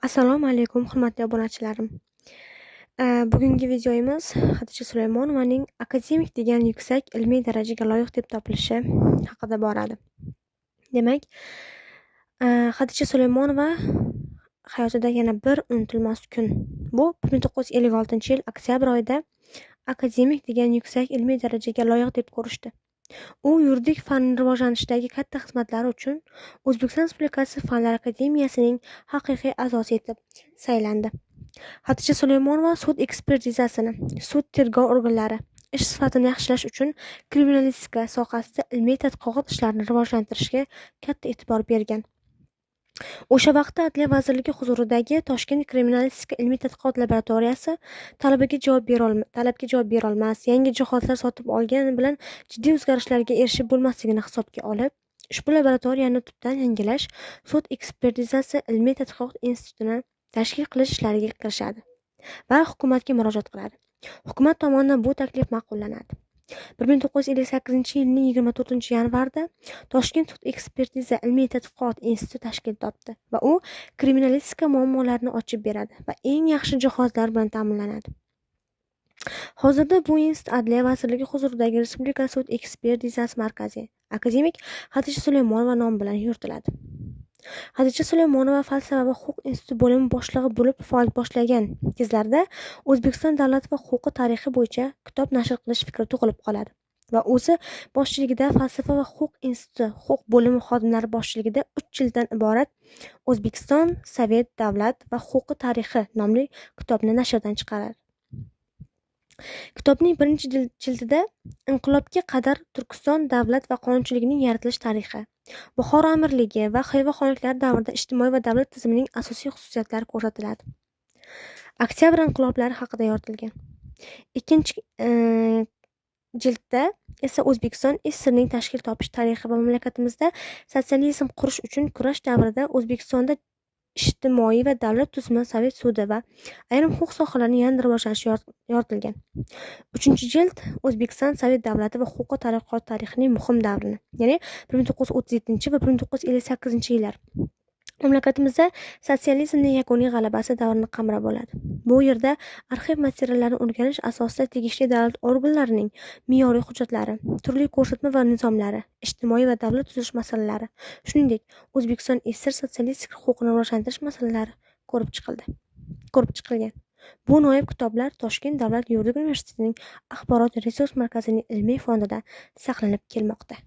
Assalomu alaykum, hurmatli obunachilarim. Bugungi videomiz Xadicha Sulaymonovaning akademik degan yuksak ilmiy darajaga loyiq deb topilishi haqida boradi. Demak, Xadicha Sulaymonova hayotida yana bir unutilmas kun. Bu 1956-yil oktyabr oyida akademik degan yuksak ilmiy darajaga loyiq deb ko'rishdi. U yuridik fanni rivojlanishdagi katta xizmatlari uchun O'zbekiston Respublikasi Fanlar akademiyasining haqiqiy a'zosi etib saylandi. Xadicha Sulaymonova sud ekspertizasini, sud tergov organlari ish sifatini yaxshilash uchun kriminalistika sohasida ilmiy tadqiqot ishlarini rivojlantirishga katta e'tibor bergan. O'sha vaqtda Adliya vazirligi huzuridagi Toshkent kriminalistika ilmiy tadqiqot laboratoriyasi talabga javob bera olmas, yangi jihozlar sotib olgani bilan jiddiy o'zgarishlarga erishib bo'lmasligini hisobga olib, ushbu laboratoriyani tubdan yangilash, sud ekspertizasi ilmiy tadqiqot institutini tashkil qilish ishlariga kirishadi va hukumatga murojaat qiladi. Hukumat tomonidan bu taklif ma'qullanadi. 1958-yilning 24-yanvarida Toshkent sud ekspertiza ilmiy tadqiqot instituti tashkil topdi va u kriminalistika muammolarini ochib beradi va eng yaxshi jihozlar bilan ta'minlanadi. Hozirda bu institut Adliya vazirligi huzuridagi Respublika sud ekspertizasi markazi akademik Xadicha Sulaymonova nomi bilan yuritiladi. Xadicha Sulaymonova falsafa va huquq instituti bo'limi boshlig'i bo'lib faoliyat boshlagan kezlarda O'zbekiston davlat va huquqi tarixi bo'yicha kitob nashr qilish fikri tug'ilib qoladi va o'zi boshchiligida falsafa va huquq instituti huquq bo'limi xodimlari boshchiligida 3 jilddan iborat O'zbekiston Sovet davlat va huquqi tarixi nomli kitobni nashrdan chiqaradi. Kitobning birinchi jildida inqilobga qadar Turkiston davlat va qonunchiligining yaratilish tarixi, Buxoro amirligi va Xiva xonliklari davrida ijtimoiy va davlat tizimining asosiy xususiyatlari ko'rsatiladi. Oktyabr inqiloblari haqida yoritilgan. Ikkinchi jildda esa O'zbekiston SSRning tashkil topish tarixi va mamlakatimizda sotsializm qurish uchun kurash davrida O'zbekistonda ijtimoiy va davlat tuzumi, Sovet sudi va ayrim huquq sohalarining yanada rivojlanishi yoritilgan. 3-jild O'zbekiston Sovet davlati va huquqiy taraqqiyot tarixining muhim davrini, ya'ni 1937 va 1958-yillar mamlakatimizda sotsializmning yakuniy g'alabasi davrini qamrab oladi. Bu yerda arxiv materiallarini o'rganish asosida tegishli davlat organlarining me'yoriy hujjatlari, turli ko'rsatma va nizomlari, ijtimoiy va davlat tuzilish masalalari, shuningdek O'zbekiston SSR sotsialistik huquqini rivojlantirish masalalari ko'rib chiqilgan. Bu noyob kitoblar Toshkent davlat yuridik universitetining axborot resurs markazining ilmiy fondida saqlanib kelmoqda.